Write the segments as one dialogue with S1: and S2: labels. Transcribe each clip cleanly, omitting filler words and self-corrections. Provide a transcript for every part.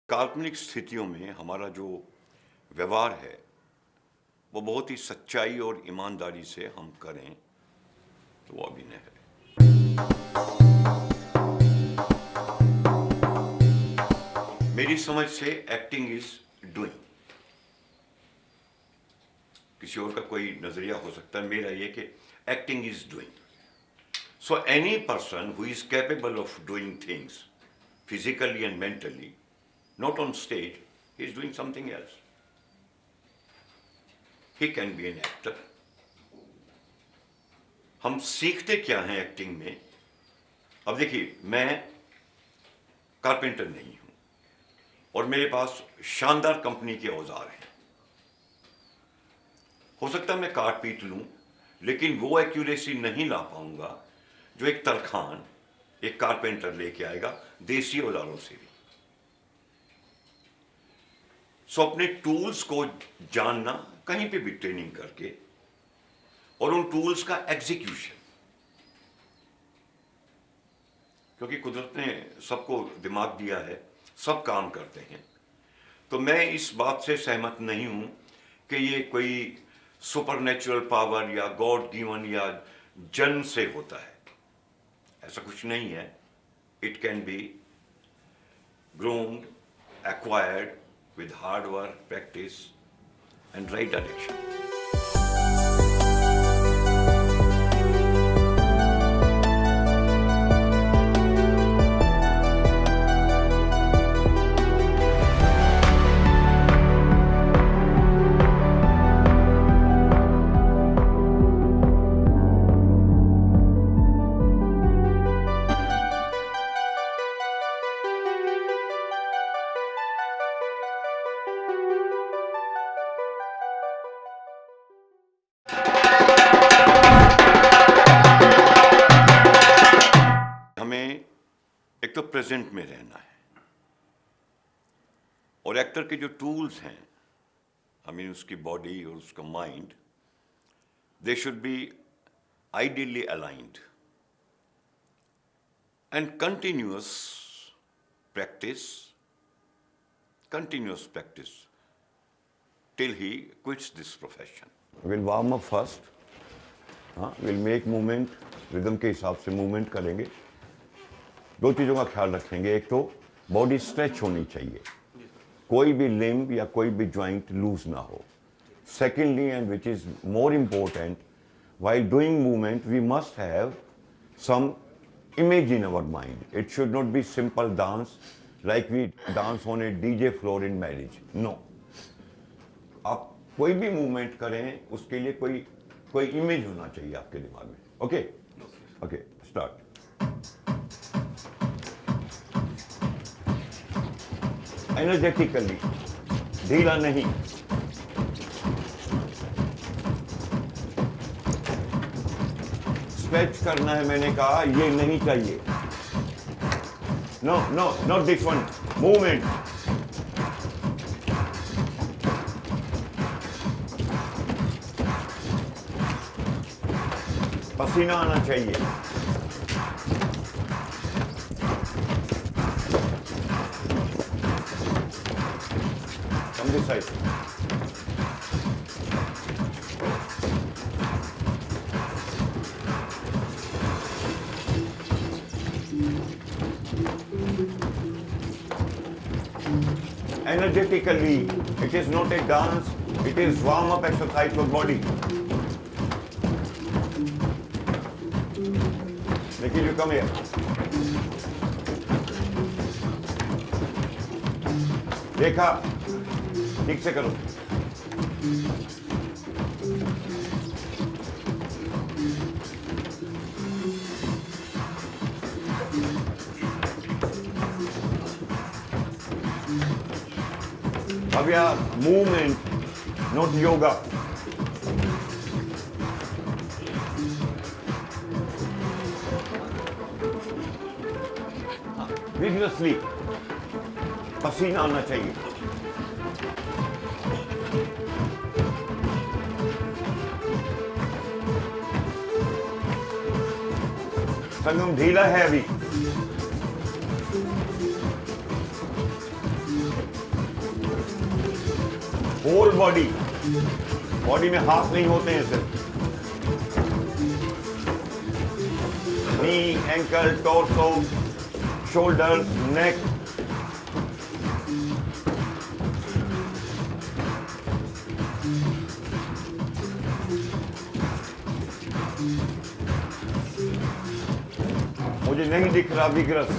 S1: काल्पनिक स्थितियों में हमारा जो व्यवहार है वो बहुत ही सच्चाई और ईमानदारी से हम करें तो वो अभिनय है। मेरी समझ से एक्टिंग इज डूइंग। किसी और का कोई नजरिया हो सकता है, मेरा ये कि acting is doing. So any person who is capable of doing things physically and mentally, not on stage, he is doing something else. He can be an actor. हम सीखते क्या हैं एक्टिंग में? अब देखिए, मैं कारपेंटर नहीं हूं और मेरे पास शानदार कंपनी के औजार हैं। हो सकता है मैं काट पीट लूं, लेकिन वो एक्यूरेसी नहीं ला पाऊंगा जो एक तरखान, एक कारपेंटर लेके आएगा देसी औजारों से भी। सो अपने टूल्स को जानना, कहीं पे भी ट्रेनिंग करके, और उन टूल्स का एग्जीक्यूशन, क्योंकि कुदरत ने सबको दिमाग दिया है, सब काम करते हैं। तो मैं इस बात से सहमत नहीं हूं कि ये कोई सुपरनेचुरल पावर या गॉड गिवन या जन्म से होता है। ऐसा कुछ नहीं है। It can be ग्रोन्ड, acquired with hard work, practice, and right direction. एक तो प्रेजेंट में रहना है, और एक्टर के जो टूल्स हैं, उसकी बॉडी और उसका mind, they should be ideally aligned and continuous practice till he quits this profession. We'll warm up first. We'll make movement, rhythm के हिसाब से मूवमेंट करेंगे। दो चीज़ों का ख्याल रखेंगे। एक तो बॉडी स्ट्रेच होनी चाहिए, कोई भी लिम्ब या कोई भी जॉइंट लूज ना हो। Secondly, and which is more important, while doing movement we must have some image in our mind. It should not be simple dance like we dance on a DJ floor in marriage. No. आप कोई भी movement करें, उसके लिए कोई image होना चाहिए आपके दिमाग में। Okay okay, start. एनर्जेटिकली, ढीला नहीं। स्ट्रेच करना है, मैंने कहा ये नहीं चाहिए। No no, not this one. Movement. पसीना आना चाहिए। This side. Energetically, it is not a dance, it is warm-up exercise for body. Nikhil, you come here. देखा, ठीक से करो। अब यार मूवमेंट, नॉट योगा। विगरसली पसीना आना चाहिए। संगम ढीला है अभी। होल बॉडी, बॉडी में हाथ नहीं होते हैं सिर्फ, knee, ankle, torso, shoulder, neck, मुझे नहीं दिख रहा विग्रस,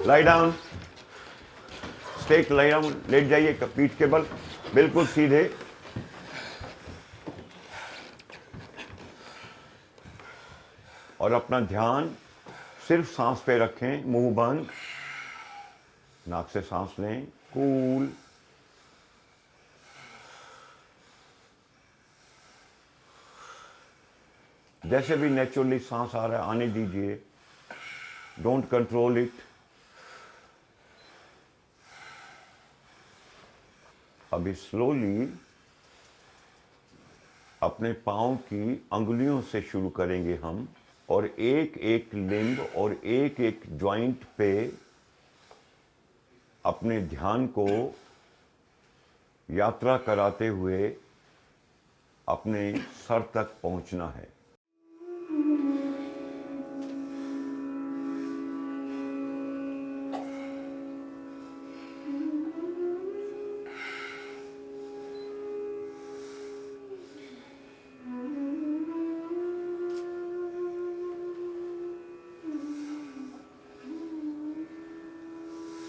S1: लाई डाउन, स्टेक लाई डाउन, लेट जाइए पीठ के बल बिल्कुल सीधे, और अपना ध्यान सिर्फ सांस पे रखें, मुंह बंद, नाक से सांस लें, कूल, जैसे भी नेचुरली सांस आ रहा है आने दीजिए, डोंट कंट्रोल इट। अभी स्लोली अपने पाँव की अंगुलियों से शुरू करेंगे हम, और एक एक लिंब और एक एक जॉइंट पे अपने ध्यान को यात्रा कराते हुए अपने सर तक पहुंचना है।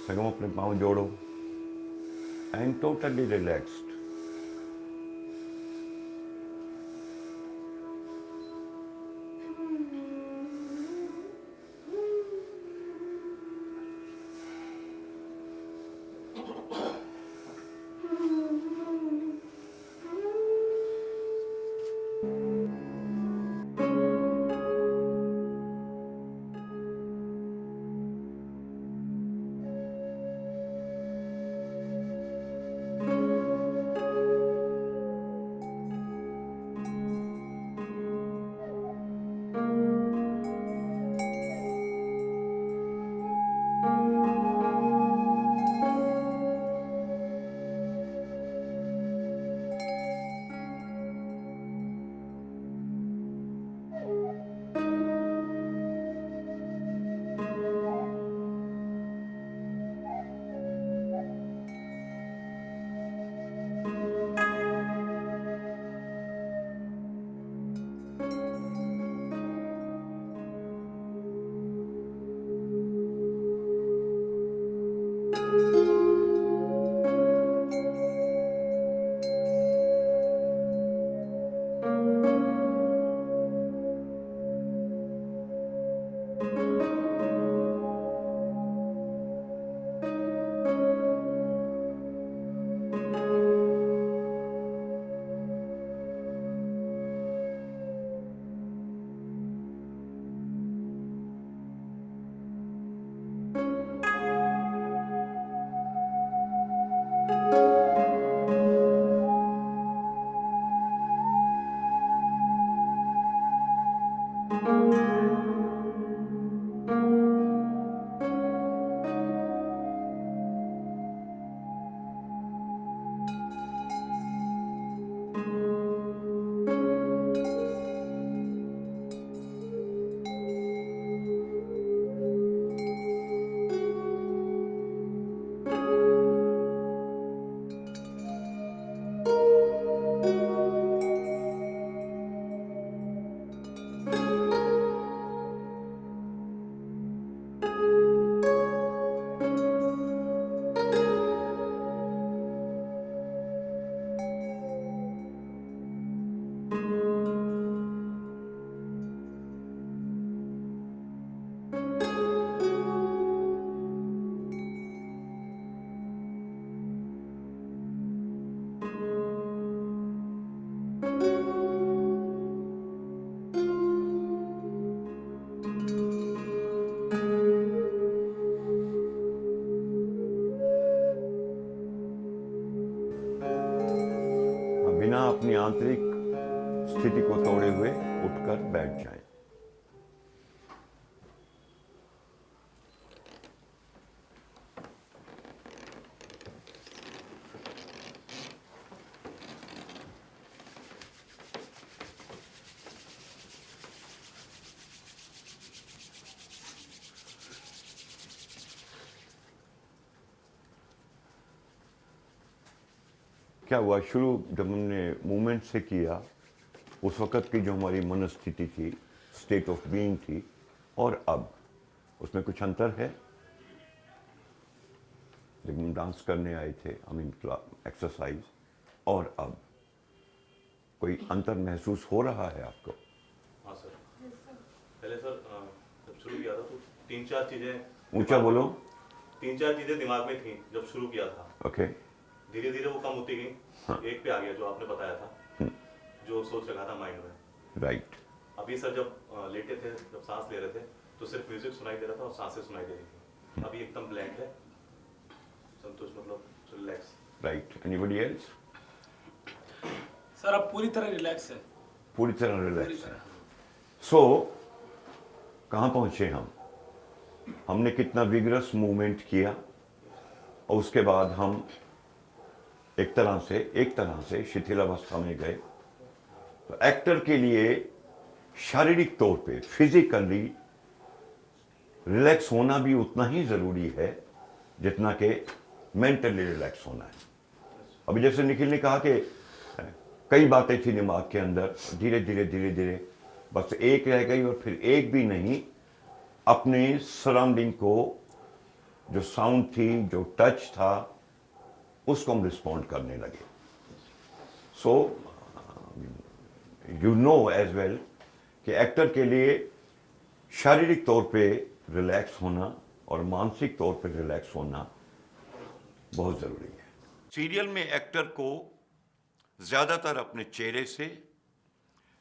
S1: सगों अपने पाँव जोड़ो एंड टोटली रिलैक्स्ड। बिना अपनी आंतरिक स्थिति को तोड़े हुए उठकर बैठ जाएं। क्या हुआ, शुरू जब हमने मूवमेंट से किया उस वक़्त की जो हमारी मनस्थिति थी, स्टेट ऑफ बीइंग थी, और अब उसमें कुछ अंतर है। जब हम डांस करने आए थे, आई मीन एक्सरसाइज, और अब कोई अंतर महसूस हो रहा है आपको?
S2: हाँ सर, पहले सर जब शुरू किया था तो 3-4 चीज़ें
S1: ऊंचा बोलो।
S2: 3-4 चीज़ें दिमाग में थी जब शुरू किया था।
S1: ओके।
S2: धीरे धीरे वो कम होती गई।
S1: हाँ।
S2: एक पे आ गया जो आपने बताया था, जो सोच रखा था माइंड में।
S1: राइट।
S2: अभी सर जब लेटे थे, जब सांस ले रहे थे तो सिर्फ म्यूजिक सुनाई दे रहा था और सांसें सुनाई दे रही थी। अभी एकदम ब्लैंक है, संतोष, मतलब relax.
S1: Right. Anybody else?
S3: Sir अब पूरी तरह रिलैक्स है।
S1: पूरी तरह
S3: पूरी
S1: रिलैक्स है।
S3: तरह।
S1: सो कहाँ पहुँचे हम? हमने कितना विगरस मूवमेंट किया, और उसके बाद हम एक तरह से शिथिलावस्था में गए। तो एक्टर के लिए शारीरिक तौर पे, फिजिकली रिलैक्स होना भी उतना ही ज़रूरी है जितना कि मेंटली रिलैक्स होना है। अभी जैसे निखिल ने कहा कि कई बातें थी दिमाग के अंदर, धीरे धीरे बस एक रह गई, और फिर एक भी नहीं, अपने सराउंडिंग को, जो साउंड थी, जो टच था, उसको हम रिस्पॉन्ड करने लगे। So you know as well कि एक्टर के लिए शारीरिक तौर पे रिलैक्स होना और मानसिक तौर पे रिलैक्स होना बहुत ज़रूरी है। सीरियल में एक्टर को ज़्यादातर अपने चेहरे से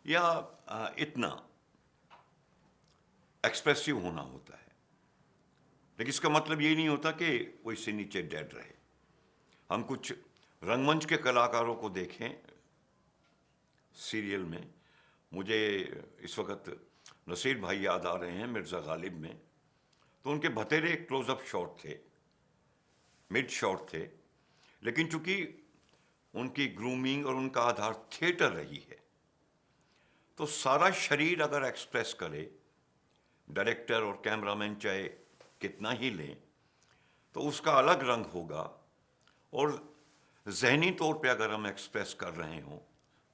S1: या इतना एक्सप्रेसिव होना होता है, लेकिन इसका मतलब ये नहीं होता कि वो इससे नीचे डेड रहे। हम कुछ रंगमंच के कलाकारों को देखें सीरियल में, मुझे इस वक्त नसीर भाई याद आ रहे हैं मिर्ज़ा गालिब में, तो उनके भतेरे क्लोजअप शॉट थे, मिड शॉट थे, लेकिन चूंकि उनकी ग्रूमिंग और उनका आधार थिएटर रही है, तो सारा शरीर अगर एक्सप्रेस करे, डायरेक्टर और कैमरामैन चाहे कितना ही लें, तो उसका अलग रंग होगा। और ज़हनी तौर पे अगर हम एक्सप्रेस कर रहे हों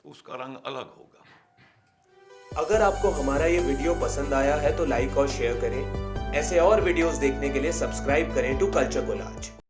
S1: तो उसका रंग अलग होगा।
S4: अगर आपको हमारा ये वीडियो पसंद आया है तो लाइक और शेयर करें। ऐसे और वीडियोस देखने के लिए सब्सक्राइब करें टू कल्चर कोलाज।